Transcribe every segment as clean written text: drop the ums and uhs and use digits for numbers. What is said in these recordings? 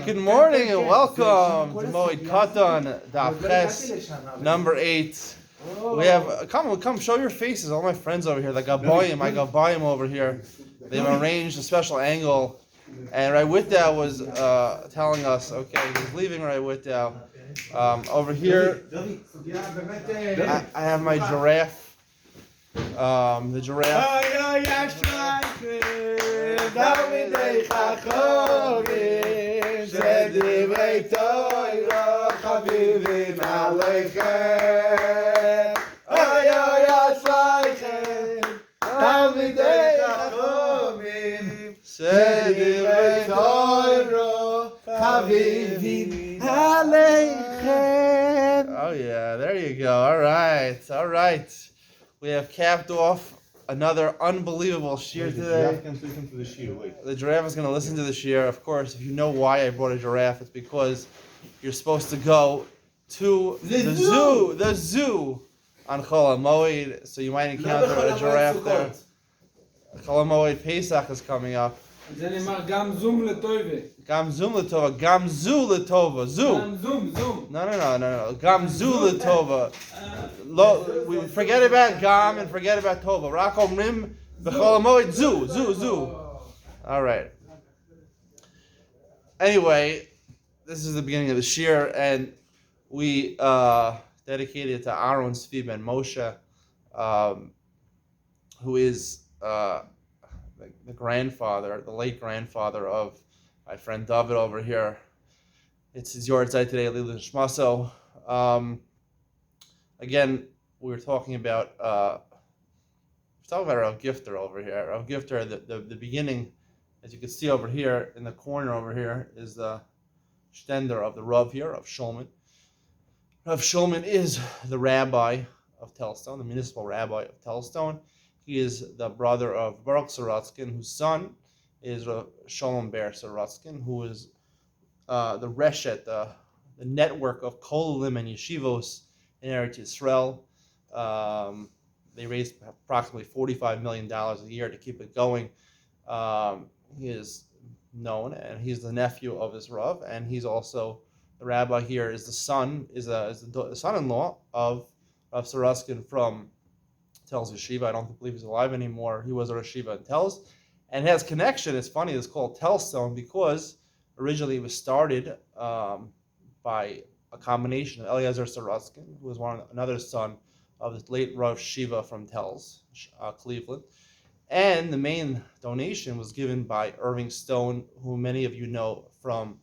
right, good morning and welcome to Moed Katan, Daf Ches, number 8. We have, come, show your faces, all my friends over here, the Gaboyim, my Gaboyim over here. They've arranged a special angle, and right with that was telling us, okay, he's leaving right with that. Over here, I have my giraffe, the giraffe. Oh yeah, there you go. All right. We have capped off another unbelievable shiur today. The giraffe is going to listen to the shiur. Of course, if you know why I brought a giraffe, it's because you're supposed to go to the zoo on Chol Moed, so you might encounter a giraffe there. Chol Moed Pesach is coming up. Gam zoom letova. Gam zu letova. Zoo. No. Gam zu letova. We forget about gam and forget about tova. Rak omrim b'chol hamoed zoo. All right. Anyway, this is the beginning of the shiur, and we dedicated it to Aaron Tzvi ben Moshe, who is the late grandfather of my friend David over here. It's his yahrzeit today, Lilin Shmaso. Again, we were talking about Rav Gifter over here. Rav Gifter, the beginning, as you can see over here in the corner over here, is the stender of the Rav here, Rav Shulman. Rav Shulman is the rabbi of Telstone, the municipal rabbi of Telstone. He is the brother of Baruch Sorotskin, whose son is Shalom Ber Sorotskin, who is the reshet, the network of kollel and yeshivos in Eretz Yisrael. They raised approximately $45 million a year to keep it going. He is known, and he's the nephew of his Rav, and he's also the rabbi here. Is the son-in-law of Rav Sorotskin from Telz Yeshiva. I don't believe he's alive anymore. He was a Yeshiva in Telz, and it has connection. It's funny. It's called Telstone because originally it was started by a combination of Eliezer Sorotskin, who was another son of the late Rav Shiva from Telz, Cleveland, and the main donation was given by Irving Stone, who many of you know from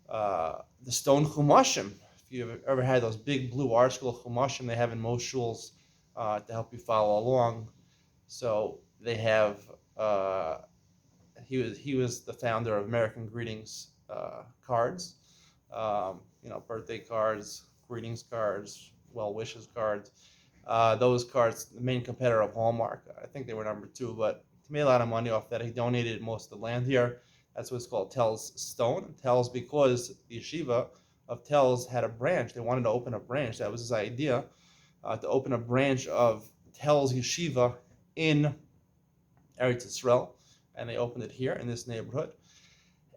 the Stone Chumashim. If you've ever had those big blue ArtScroll Chumashim they have in most shuls, to help you follow along. So they have, he was the founder of American Greetings cards, birthday cards, greetings cards, well wishes cards. Those cards, the main competitor of Hallmark. I think they were number 2, but he made a lot of money off that. He donated most of the land here. That's what's called Telz Stone. Telz because the yeshiva of Telz had a branch. They wanted to open a branch. That was his idea. To open a branch of Telz Yeshiva in Eretz Yisrael, and they opened it here in this neighborhood.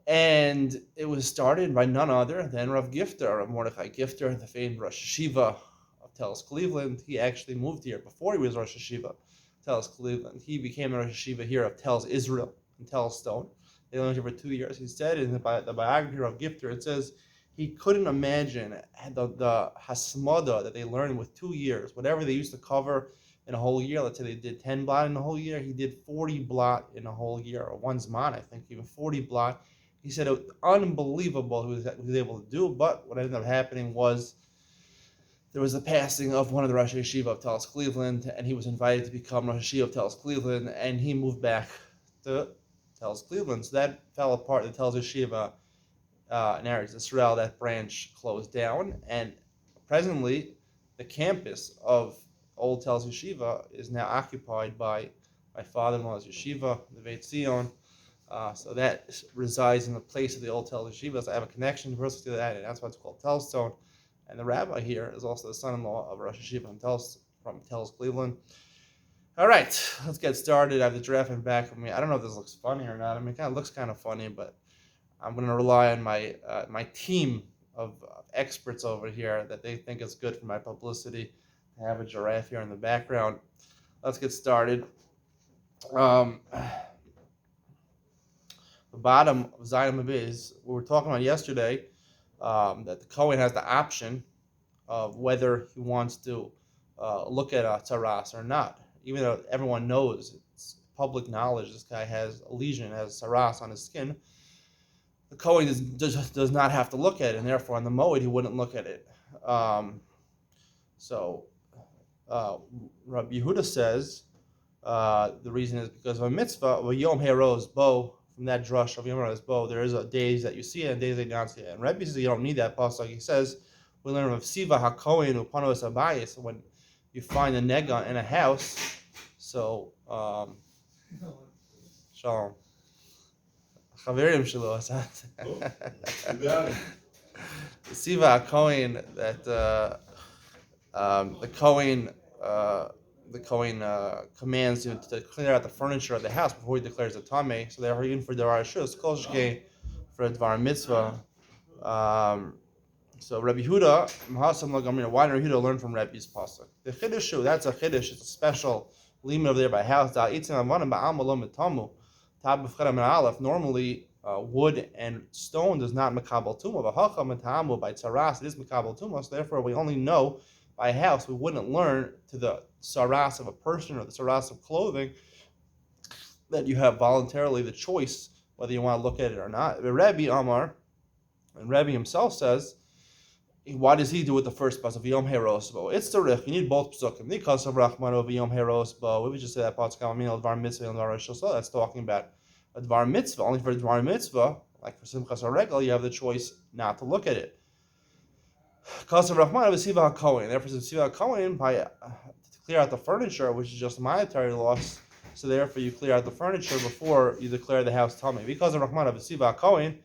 And it was started by none other than Rav Gifter, Rav Mordechai Gifter, the famed Rosh Yeshiva of Telz Cleveland. He actually moved here before he was Rosh Yeshiva, Telz Cleveland. He became a Rosh Yeshiva here of Telz Israel in Telz Stone. They lived here for 2 years. He said in the biography of Gifter, it says, he couldn't imagine the hasmada that they learned with 2 years. Whatever they used to cover in a whole year, let's say they did 10 blot in a whole year, he did 40 blot in a whole year, or one zman, I think, even 40 blot. He said it was unbelievable he was able to do, but what ended up happening was there was the passing of one of the Rosh Yeshiva of Telz Cleveland, and he was invited to become Rosh Yeshiva of Telz Cleveland, and he moved back to Telz Cleveland. So that fell apart, the Telz Yeshiva in Eretz Yisrael, that branch closed down, and presently the campus of Old Telz Yeshiva is now occupied by my father-in-law's yeshiva, the Beit Zion. So that resides in the place of the Old Telz Yeshiva. So I have a connection personally to that, and that's why it's called Telstone. And the rabbi here is also the son-in-law of Rosh Yeshiva from Telz Cleveland. All right, let's get started. I have the giraffe in back of me. I don't know if this looks funny or not. I mean, it kind of looks kind of funny, but I'm going to rely on my team of experts over here that they think it's good for my publicity to have a giraffe here in the background. Let's get started. The bottom of Zion is we were talking about yesterday, that the Kohen has the option of whether he wants to look at a tzaras or not. Even though everyone knows, it's public knowledge, this guy has a lesion, has a tzaras on his skin, the Kohen does not have to look at it, and therefore on the Moed he wouldn't look at it. So Rabbi Yehuda says the reason is because of a mitzvah of a Yom Hero's bow. From that drush of Yom Hero's bow, there is a days that you see it and days that you don't see it. And Rabbi says you don't need that pasuk. He says we learn of Siva HaKohen Upanos Abayis when you find a nega in a house. So shalom. Chaverim shelo asat. Siva HaKohen that the Kohen commands you to clear out the furniture of the house before he declares a tameh. So therefore, even for Dvar Shus, Kol Shkei for a Dvar Mitzvah. So Rabbi Yehuda, why did Rabbi Yehuda learn from Rabbi's pasuk? The chiddush, that's a chiddush. It's a special limit over there by house. Normally, wood and stone does not makabel tumah. By tzaras, it is makabel tumah. So therefore, we only know by house. We wouldn't learn to the tzaras of a person or the tzaras of clothing that you have voluntarily the choice whether you want to look at it or not. Rabbi Amar, and Rabbi himself says, why does he do it the first pasuk of Yom Herosbo? It's the rich. You need both psukim. Because of Rahman of Yom Herosbo, we just say that pasuk Dvar Mitzvah and Dvar Shosel. That's talking about a Dvar Mitzvah. Only for a Dvar Mitzvah, like for Simchas HaRegel, you have the choice not to look at it. Because of Rahman of Siva HaKohen. Therefore, Siva HaKohen, to clear out the furniture, which is just a monetary loss, so therefore you clear out the furniture before you declare the house tameh. Because of Rahman of Siva HaKohen,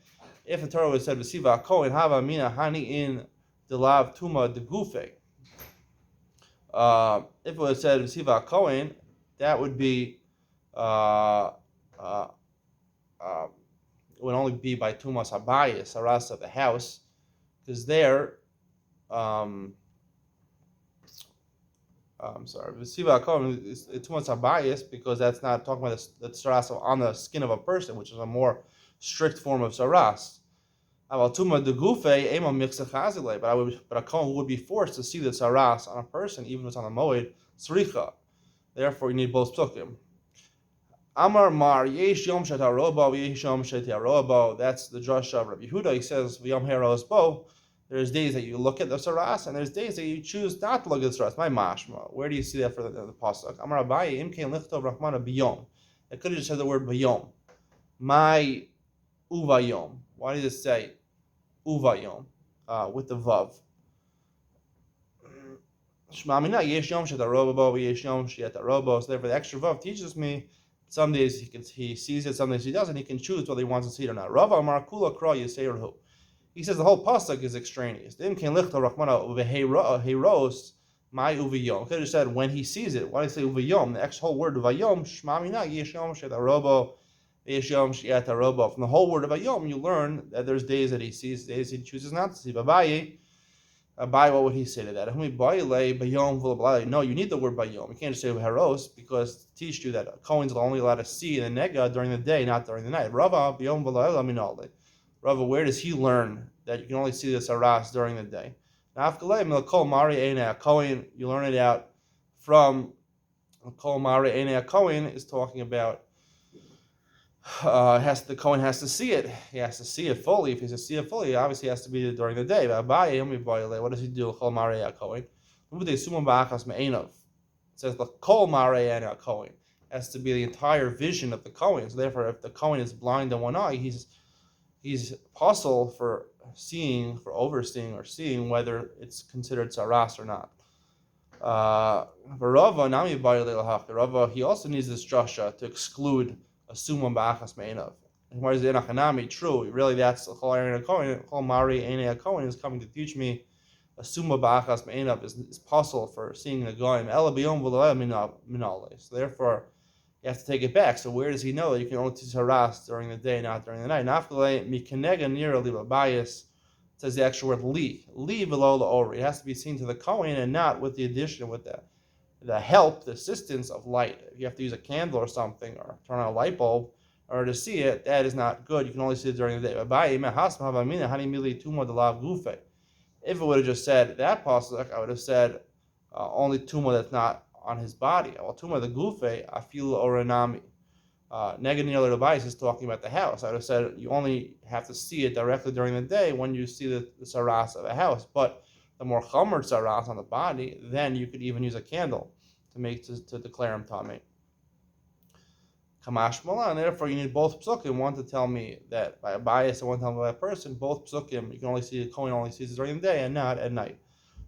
if the Torah would have said Siva HaKohen, Hava Mina Hani in the Lav Tuma de Gufe. If it was said Siva Kohen, that would be it would only be by Tumas Habayis, Saras of the house, because there, I'm sorry, Siva Kohen is Tumas Habayis because that's not talking about the Saras on the skin of a person, which is a more strict form of Saras. But a Kohen would be forced to see the tzaras on a person, even if it's on a Moed, tzricha. Therefore, you need both psukim. Amar Mar Yesh Yom Shetarobo Yesh Yom Shetarobo. That's the drush of Rabbi Yehuda. He says Yom Heros Bo. There's days that you look at the tzaras, and there's days that you choose not to look at the tzaras. My mashma. Where do you see that for the pasuk? Amar Abaye Imkein Lichtov Rachmana Biyom. It could have just said the word Biyom. My Uvayom. Why did it say Uvayom with the Vav? Shmamina Yesh Yom Shetarobo Yesh Yom Shetarobo. So therefore, the extra Vav teaches me some days he sees it, some days he doesn't. He can choose whether he wants to see it or not. Rava Amar Kula Kra Yiseiruhu. He says the whole pasuk is extraneous. Dim Ken Lichta Rachmana Uveheiros My Uvayom. Could have said when he sees it. Why do I say Uvayom? The extra whole word Uvayom Shmamina Yesh Yom Shetarobo. From the whole word of Ayom, you learn that there's days that he sees, days he chooses not to see. Abaye, what would he say to that? No, you need the word Bayom. You can't just say Haros because to teach you that Kohen's only allowed to see the nega during the day, not during the night. Rava, where does he learn that you can only see the saras during the day? Kohen, you learn it out from Kol Mari Ene Kohen is talking about the Kohen has to see it. He has to see it fully. If he has to see it fully, obviously he has to be there during the day. What does he do? It says the Kol Mare and Kohen has to be the entire vision of the Kohen. So therefore, if the Kohen is blind in one eye, he's apostle for seeing, for overseeing or seeing whether it's considered saras or not. Rava, he also needs this drasha to exclude a summa ba'achas me'enav. And whereas the enachanami, true, really that's the Kol Mari Ene Kohen is coming to teach me a summa ba'achas me'enav is possible for seeing the goyim. Ela b'yom v'lo minale. So therefore, you you have to take it back. So where does he know that you can only teach haras during the day, not during the night? Nafkale mikanega nira liba bias says the actual word li below the ori. It has to be seen to the kohen and not with the addition, with the help, the assistance of light. If you have to use a candle or something, or turn on a light bulb, or to see it, that is not good. You can only see it during the day. If it would have just said that pasuk, I would have said only tuma that's not on his body. Well, tuma the gufe afil oranami. Neganil device is talking about the house. I would have said you only have to see it directly during the day when you see the saras of a house. But the more chomer saras on the body, then you could even use a candle to declare him tamei. Kamash Mala, and therefore you need both psukim, one to tell me that by a bias and one to tell me by a person. Both psukim, you can only see the kohen only sees it during the day and not at night.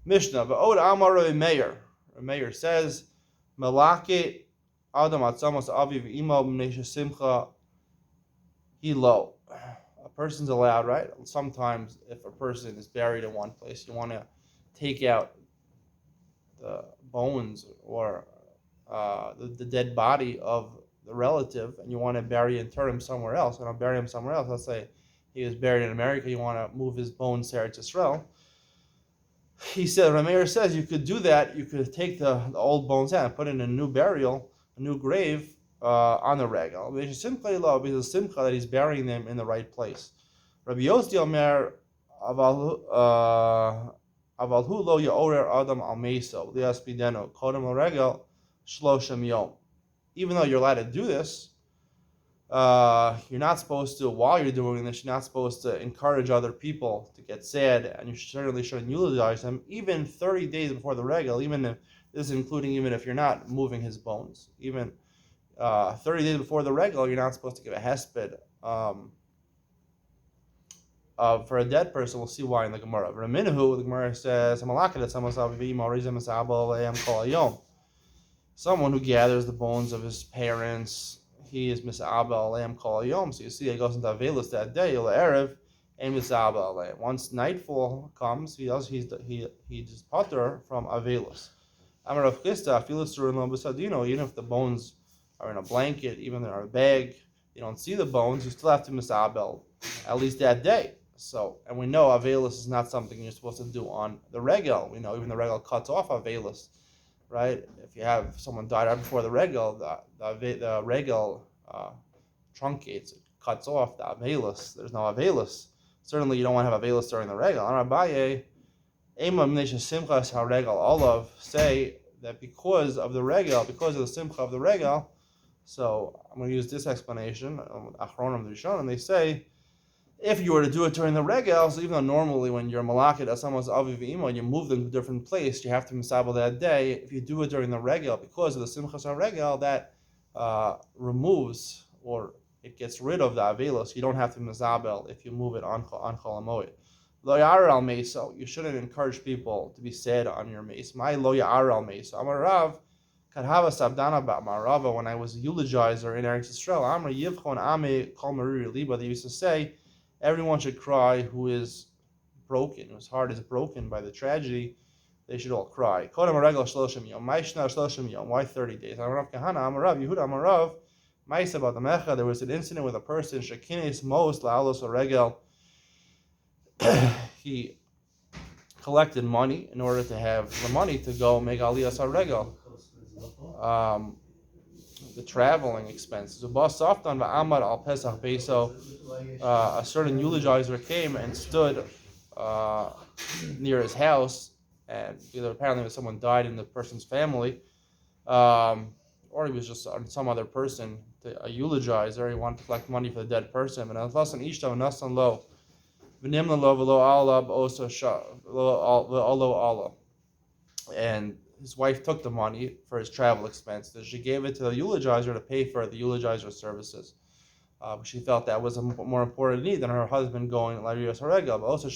Mishnah, V'od Amar Rav Meir. Rav Meir says, Malake Adam Atzamos Aviv Imo B'nei Simcha Hilo. A person's allowed, right? Sometimes if a person is buried in one place, you want to take out the bones or the dead body of the relative, and you want to bury and turn him somewhere else, and I'll bury him somewhere else. Let's say he was buried in America, you want to move his bones to Eretz Yisrael. He said, Rameir says you could do that. You could take the old bones out and put in a new burial, a new grave on the regal. Because it's simcha that he's burying them in the right place. Rabbi Yossi Omer avalhu lo yaorer adam al meso liaspideno kodem l'regel shloshim yom. Even though you're allowed to do this, you're not supposed to, while you're doing this, you're not supposed to encourage other people to get sad, and you certainly shouldn't eulogize them, even 30 days before the regal, even if this is including even if you're not moving his bones. Even 30 days before the regal, you're not supposed to give a hesped for a dead person. We'll see why in the Gemara. Raminahu, the Gemara says, someone who gathers the bones of his parents, he is mis'aba aleim kol hayom. So you see, he goes into avelus that day, erev, and mis'aba aleim. Once nightfall comes, he just potter from avelus. Amar Rav Chisda, afilu surin lo b'sadino. Even if the bones are in a blanket, even in a bag, you don't see the bones, you still have to mis'abel at least that day. So, and we know avelus is not something you're supposed to do on the regal. We know even the regal cuts off avelus. Right? If you have someone died right before the regal, the regal truncates, it cuts off the avelus. There's no avelus. Certainly, you don't want to have avelus during the regal. Abaye, Ema Mnesha Simcha HaRegal Olav say that because of the regal, because of the simcha of the regal, so I'm going to use this explanation, Achronim Rishonim, they say, if you were to do it during the regals, even though normally when you're malakit as someone's aviv imo and you move them to a different place, you have to misabel that day. If you do it during the regal, because of the simchas regal, that removes or it gets rid of the avelos. You don't have to misabel if you move it on Chol Moed. Lo ya'ar al meso. You shouldn't encourage people to be sad on your mace. My lo ya'ar al meso. Amar Rav kadhava sabdana ba'mar Rava, when I was a eulogizer in Eretz Yisrael. Amar yivchon ame kol mariri liba. They used to say, everyone should cry who is broken, whose heart is broken by the tragedy. They should all cry. Why 30 days? Amarav Kahana, Amarav Yehuda, Amarav Ma'isa about the Mecha. There was an incident with a person, Shekines most la'alos regel. He collected money in order to have the money to go make aliyas regel. The traveling expenses. A certain eulogizer came and stood near his house, and either apparently someone died in the person's family, or he was just some other person, a eulogizer. He wanted to collect money for the dead person. And his wife took the money for his travel expenses. She gave it to the eulogizer to pay for the eulogizer services. She felt that was a more important need than her husband going Larios Haregel. But also,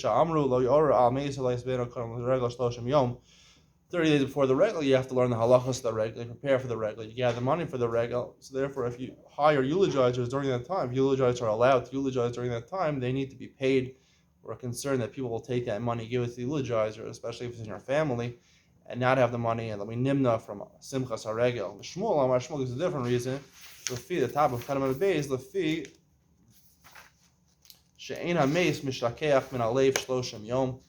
30 days before the regal, you have to learn the halachas of the regal, prepare for the regal, you gather money for the regal. So therefore, if you hire eulogizers during that time, if eulogizers are allowed to eulogize during that time, they need to be paid. We're concerned that people will take that money, give it to the eulogizer, especially if it's in your family, and not have the money, and they'll be nimna from simchas haregel. Shmuel gives a different reason. Lefi, the top of Katan Beis, Lefi, She'ein HaMeis Mishlakeach Min Alev Shloshim Yom.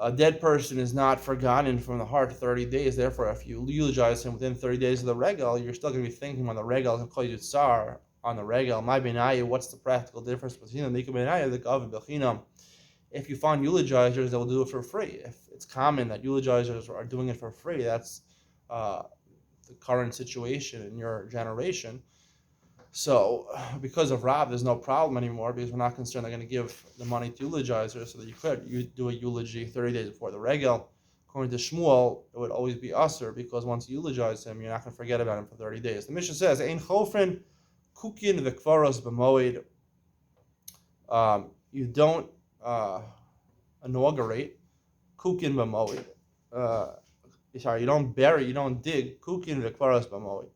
A dead person is not forgotten from the heart 30 days. Therefore, if you eulogize him within 30 days of the regal, you're still going to be thinking on the regal and call you tsar on the regal. My benayu, what's the practical difference between the benayu the gav bechinam? If you find eulogizers that will do it for free, if it's common that eulogizers are doing it for free, that's the current situation in your generation. So, because of Rav, there's no problem anymore because we're not concerned they're going to give the money to eulogizers, so that you do a eulogy 30 days before the regal. According to Shmuel, it would always be usher because once you eulogize him, you're not going to forget about him for 30 days. The Mishnah says, "Ein chofrin kukin v'kvaros b'moed." You don't inaugurate kukin b'moed. You don't bury, you don't dig kukin v'kvaros b'moed.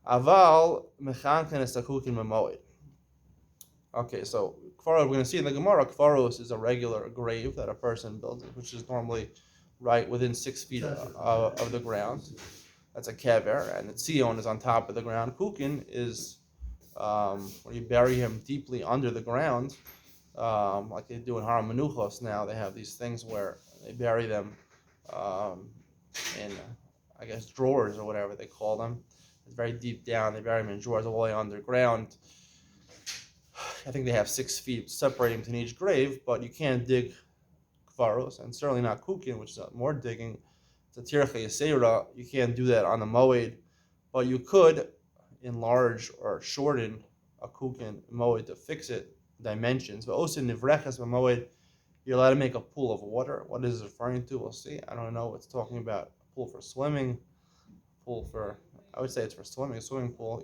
Aval mechanchen es kukin b'moed. Okay, so kvaros, we're going to see in the Gemara, kvaros is a regular grave that a person builds, which is normally right within 6 feet of the ground. That's a kever, and the tzion is on top of the ground. Kukin is when you bury him deeply under the ground, like they do in Har Menuchos now. They have these things where they bury them in, I guess, drawers or whatever they call them. It's very deep down. They bury them in drawers all the way underground. I think they have 6 feet separating between each grave, but you can't dig kvaros, and certainly not kukin, which is more digging. It's a tircha yisera. You can't do that on the moed, but you could enlarge or shorten a kukin moed to fix it dimensions. But also nivreches moed, you're allowed to make a pool of water. What is it referring to? We'll see. I don't know. It's talking about a pool for swimming, pool for, I would say it's for swimming, a swimming pool.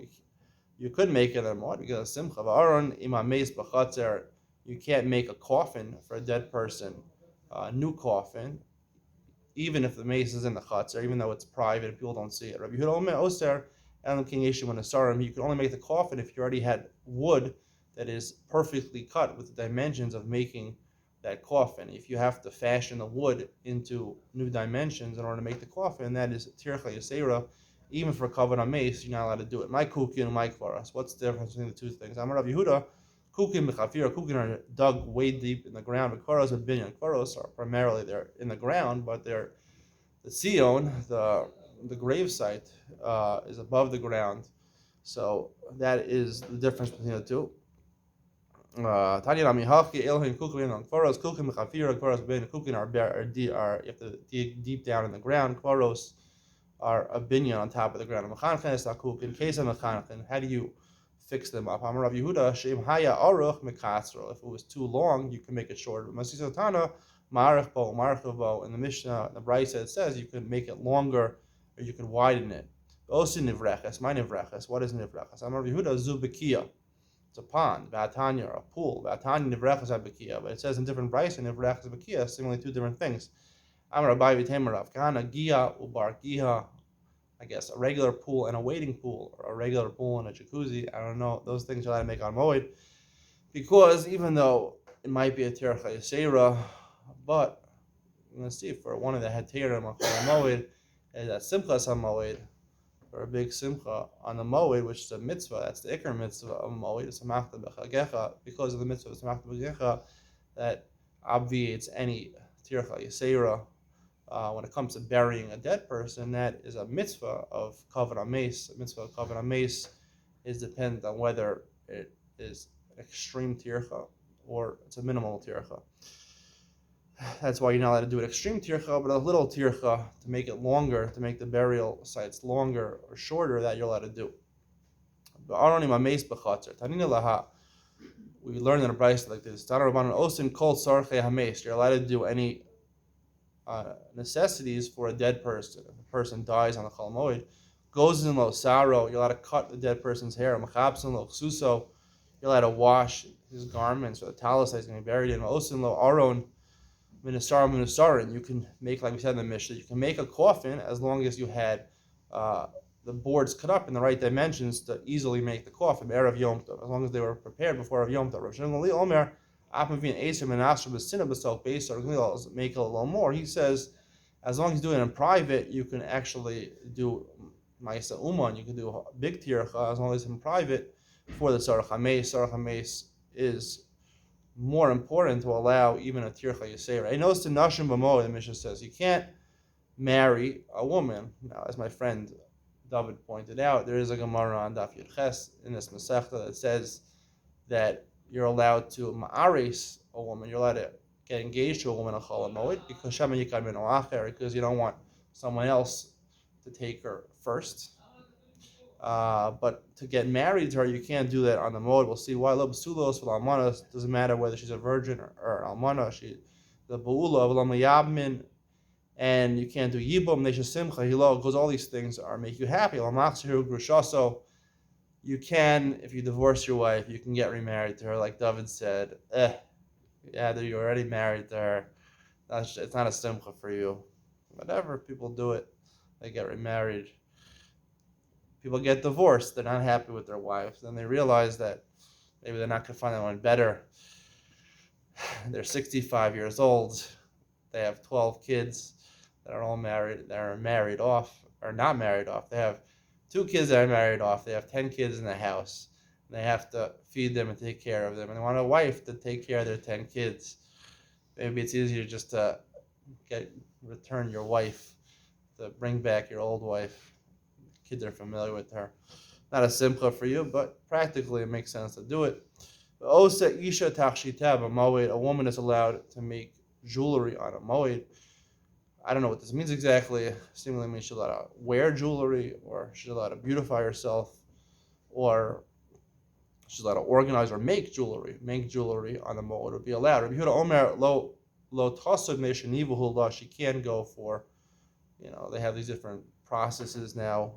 You could make it a mod because of simcha. V'aron imameis b'chatzer. You can't make a coffin for a dead person, a new coffin, even if the mace is in the chatzer, even though it's private and people don't see it. Rabbi Yehuda Omer Oser and King Yeshua and Asarim. You can only make the coffin if you already had wood that is perfectly cut with the dimensions of making that coffin. If you have to fashion the wood into new dimensions in order to make the coffin, that is tircha yisera. Even for kavod mace, you're not allowed to do it. My kukin and my kvaras. What's the difference between the two things? I'm Rabbi Yehuda. Kukin b'chafir. Kukin are dug way deep in the ground. But kvaros are binyan. Kvaros are primarily they're in the ground, but they're the sion, the grave site, is above the ground. So that is the difference between the two. Tanya Namihachi Elohim Kukin on Kvaros. Kukin b'chafir. Kvaros binyan. Kukin are you have to dig deep down in the ground. Kvaros are a binyan on top of the ground. In case of mechanchen, how do you fix them up? Amar Rav Yehuda, sheim haya aruch mekasro. If it was too long, you can make it shorter. Masisotana marach bo marach bo. In the Mishnah, the Brisa, it says you can make it longer or you can widen it. Also nivreches, my nivreches. What is nivreches? Amar Rav Yehuda zubekia. It's a pond, vatanya, or a pool. Vatanya nivreches abekia. But it says in different Brisa, nivreches abekia, seemingly two different things. Amar Abai v'Temarav Kana Gia Ubar Giha. I guess a regular pool and a waiting pool, or a regular pool and a jacuzzi. I don't know. Those things you're allowed to make on Moed, because even though it might be a tircha yisera, but I'm going to see for one of the heterim on Moed is that simchas on Moed, or a big simcha on the Moed, which is a mitzvah. That's the ikar mitzvah of Moed. It's a machta b'chagecha, because of the mitzvah. It's a machta b'chagecha that obviates any tircha yisera. When it comes to burying a dead person, that is a mitzvah of kavod mace. A mitzvah of kavod mace is dependent on whether it is an extreme tircha or it's a minimal tircha. That's why you're not allowed to do an extreme tircha, but a little tircha to make it longer, to make the burial sites longer or shorter, that you're allowed to do. We learned in a Brisa like this. You're allowed to do any necessities for a dead person. If a person dies on the Chol Moed, goes in lo saro, you're allowed to cut the dead person's hair. Machapsin lo chsuso, you're allowed to wash his garments or the talis he's going to be buried in. Osin lo aron minasarin. You can make, like we said in the Mishnah, you can make a coffin as long as you had the boards cut up in the right dimensions to easily make the coffin. Erev Yom Tov, as long as they were prepared before Erev Yom Tov. Rav Shimon Omer, make it a little more. He says, as long as you do it in private, you can actually do Ma'isa Uman, you can do a big tircha as long as it's in private for the Tzarech HaMeis. Tzarech HaMeis is more important to allow even a tircha yisera. I noticed in Nashim B'Moed, the Mishnah says you can't marry a woman. Now, as my friend David pointed out, there is a Gemara on Daf Yud Ches in this Masechta that says that you're allowed to ma'aris a woman. You're allowed to get engaged to a woman on Chol Moed because you don't want someone else to take her first. But to get married to her, you can't do that on the Moed. We'll see why. Doesn't matter whether she's a virgin or almana. The Ba'ula of Yabmin, and you can't do Yibum, Nesha Simcha, Hilo, because all these things are make you happy. So you can, if you divorce your wife, you can get remarried to her, like David said. You're already married to her. It's not a simcha for you. Whatever, people do it. They get remarried. People get divorced. They're not happy with their wives. Then they realize that maybe they're not going to find anyone better. They're 65 years old. They have 12 kids that are all married. They're married off or not married off. They have 2 kids that are married off. They have 10 kids in the house. And they have to feed them and take care of them. And they want a wife to take care of their 10 kids. Maybe it's easier just to return your wife, to bring back your old wife. Kids are familiar with her. Not a simcha for you, but practically it makes sense to do it. A woman is allowed to make jewelry on a moed. I don't know what this means exactly. Seemingly means she's allowed to wear jewelry, or she's allowed to beautify herself, or she's allowed to organize or make jewelry. Make jewelry on the moed would be allowed. Rabbi Yehuda Omer lo tasud meishanivu. She can go for, they have these different processes now.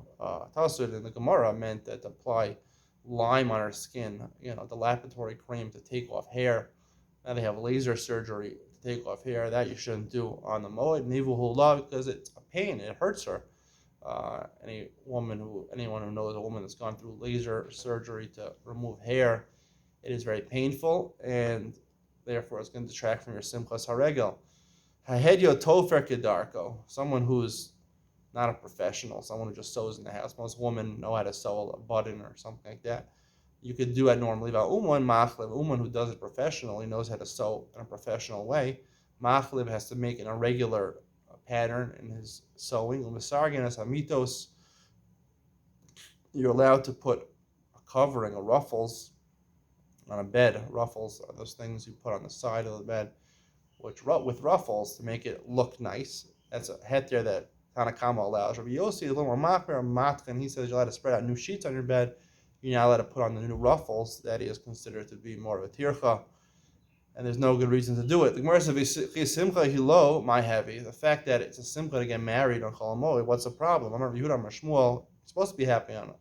Tasud in the Gemara meant that to apply lime on her skin, dilapidatory cream to take off hair. Now they have laser surgery to take off hair. That you shouldn't do on the moed. Nivu hula, because it's a pain. It hurts her. Anyone who knows a woman that's gone through laser surgery to remove hair, it is very painful, and therefore it's going to detract from your simchas haregel. Hahedyo tofer kedarko, someone who's not a professional, someone who just sews in the house. Most women know how to sew a button or something like that. You could do it normally. Uman who does it professionally knows how to sew in a professional way. Machlev has to make an irregular pattern in his sewing. You're allowed to put a covering, a ruffles, on a bed. Ruffles are those things you put on the side of the bed, with ruffles to make it look nice. That's a heter that Tanakama allows. Rabbi Yossi is a little more matkan. He says you're allowed to spread out new sheets on your bed. You're not allowed to put on the new ruffles. That is considered to be more of a tircha, and there's no good reason to do it. The Gemara says, "Simcha hilo my heavy." The fact that it's a simcha to get married on Chol Moed, what's the problem? I remember Yehuda Shmuel supposed to be happy on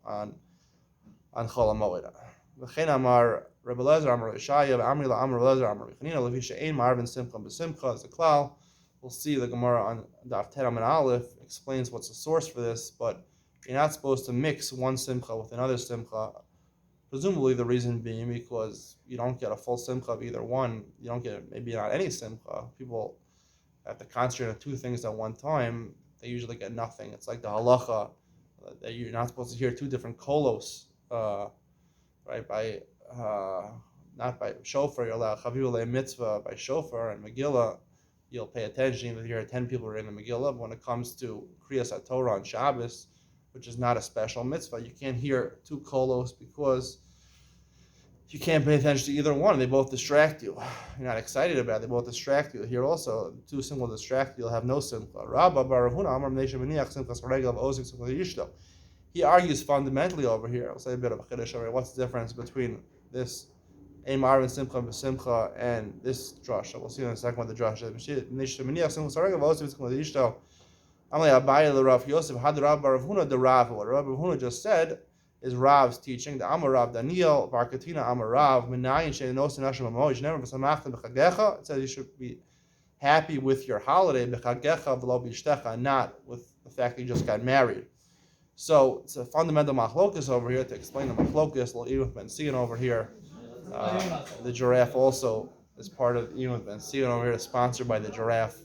Chol Moed. V'chein amar Rebbe Lezer amar Yeshaya v'amri la amar Lezer amar Yechanina levisha ein marvin simcha b'simcha as a klal. We'll see the Gemara on Daf Teram and Aleph explains what's the source for this, but you're not supposed to mix one simcha with another simcha. Presumably the reason being because you don't get a full simcha of either one. You don't get maybe not any simcha. People have to concentrate on 2 things at one time. They usually get nothing. It's like the halacha that you're not supposed to hear 2 different kolos, right? Not by shofar. You're allowed chaviv mitzvah by shofar and Megillah. You'll pay attention even if you hear 10 people reading the Megillah. But when it comes to Kriyas HaTorah on Shabbos, which is not a special mitzvah, you can't hear 2 kolos because you can't pay attention to either one. They both distract you. You're not excited about it. They both distract you. Here also, 2 simcha distract you. You'll have no simcha. He argues fundamentally over here. I'll say a bit of a chiddush over here. What's the difference between this Ein Marvin Simcha B'Simcha and this drasha? We'll see in a second what the drasha is. Amalei Abaye the Rav Yosef had Rav Bar Huna the Rav. What Rav Huna just said is Rav's teaching. The Amar Rav Daniel Bar Katina Amar Rav Minayin She'enos Nashim Amoy. Never V'Samachta B'Chagecha. It says you should be happy with your holiday B'Chagecha V'Lo B'Ishtecha, not with the fact that you just got married. So it's a fundamental machlokus over here. To explain the machlokus, we'll even Ben Sion over here. The giraffe also is part of even Ben Sion over here, sponsored by the giraffe.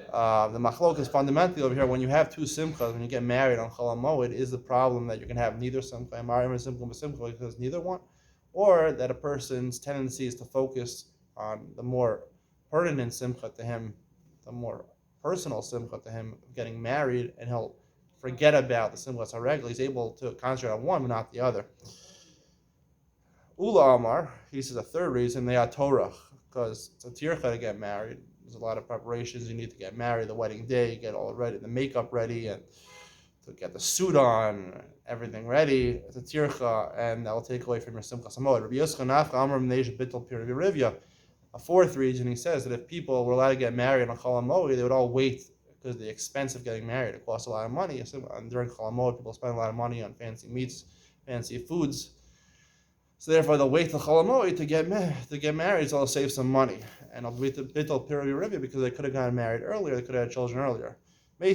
The machlok is fundamentally over here when you have two simchas, when you get married on Chol Moed, is the problem that you can have neither simcha, marim and simcha because neither one, or that a person's tendency is to focus on the more pertinent simcha to him, the more personal simcha to him, getting married, and he'll forget about the simchas haregel. He's able to concentrate on one but not the other. Ula Amar, he says a third reason, they are Torah, because it's a tircha to get married. There's a lot of preparations. You need to get married, the wedding day, get all ready, the makeup ready, and to get the suit on, everything ready. It's a tircha, and that will take away from your simcha samod. Rabbi Yosef Nafcha Amar Mneish Bittul Pir Rivya. A fourth reason, he says that if people were allowed to get married on Chol Hamoed, they would all wait because the expense of getting married, it costs a lot of money. And during Chol Hamoed, people spend a lot of money on fancy meats, fancy foods. So therefore, they'll wait till Chol Hamoed to get married, so they'll save some money. And they'll wait to Bittul Pir Rivya because they could have gotten married earlier, they could have had children earlier. All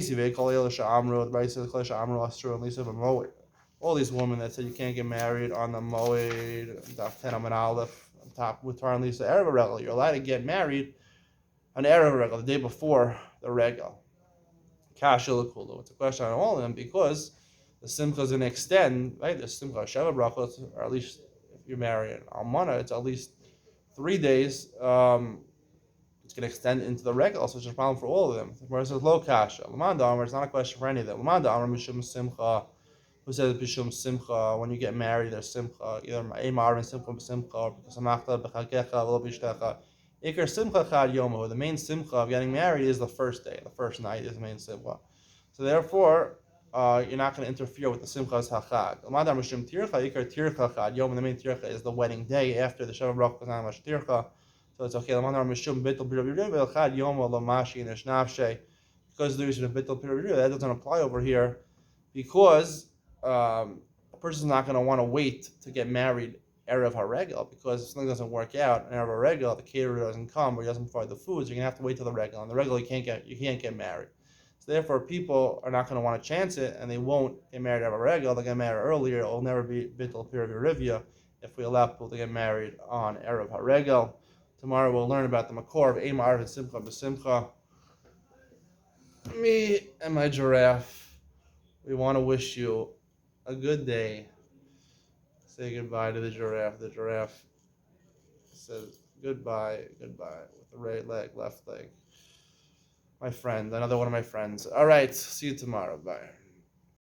these women that said you can't get married on the Moed, Daf 10 Amud Aleph, top with Tar and Lisa Erev Regal. You're allowed to get married on Erev Regal, the day before the Regal. Kasha L'Kulu. It's a question on all of them because the Simcha is going to extend, right? The Simcha Sheva Brachot, or at least if you marry an Almana, it's at least 3 days. It's going to extend into the Regal, so it's a problem for all of them. Whereas there's Lo Kasha. Lamanda Amr, it's not a question for any of them. Lamanda Amr, Mishum Simcha. Who says Bishum Simcha? When you get married, there's Simcha. Either Ma'imar and Simcha B'Simcha, or because Samachta B'Chakecha, V'lo B'Ishtecha. Iker Simcha Chad Yomo. The main Simcha of getting married is the first day. The first night is the main Simcha. So therefore, you're not going to interfere with the Simchas HaChag. Lamanda Mishum Tircha, Iker Tircha Chad Yomo. The main Tircha is the wedding day after the Shabbat Baruch Katan Mash Tircha. So it's okay. Lamanda Mishum Bittul B'Rivir Chad Yomo Lamashi Nesh Nafshe. Because the reason of Bittul B'Rivir, that doesn't apply over here, because a person's not going to want to wait to get married Erev HaRegel, because if something doesn't work out, Erev HaRegel, the caterer doesn't come or he doesn't provide the food, so you're going to have to wait till the Regel. On the Regel, you can't get married. So therefore, people are not going to want to chance it, and they won't get married Erev HaRegel. They'll get married earlier. It will never be Bittul Pir Rivya if we allow people to get married on Erev HaRegel. Tomorrow we'll learn about the Makor of Eimar and Simcha B'Simcha. Me and my giraffe, we want to wish you a good day. Say goodbye to the giraffe. The giraffe says goodbye with the right leg, left leg. My friend, another one of my friends. All right, see you tomorrow. Bye.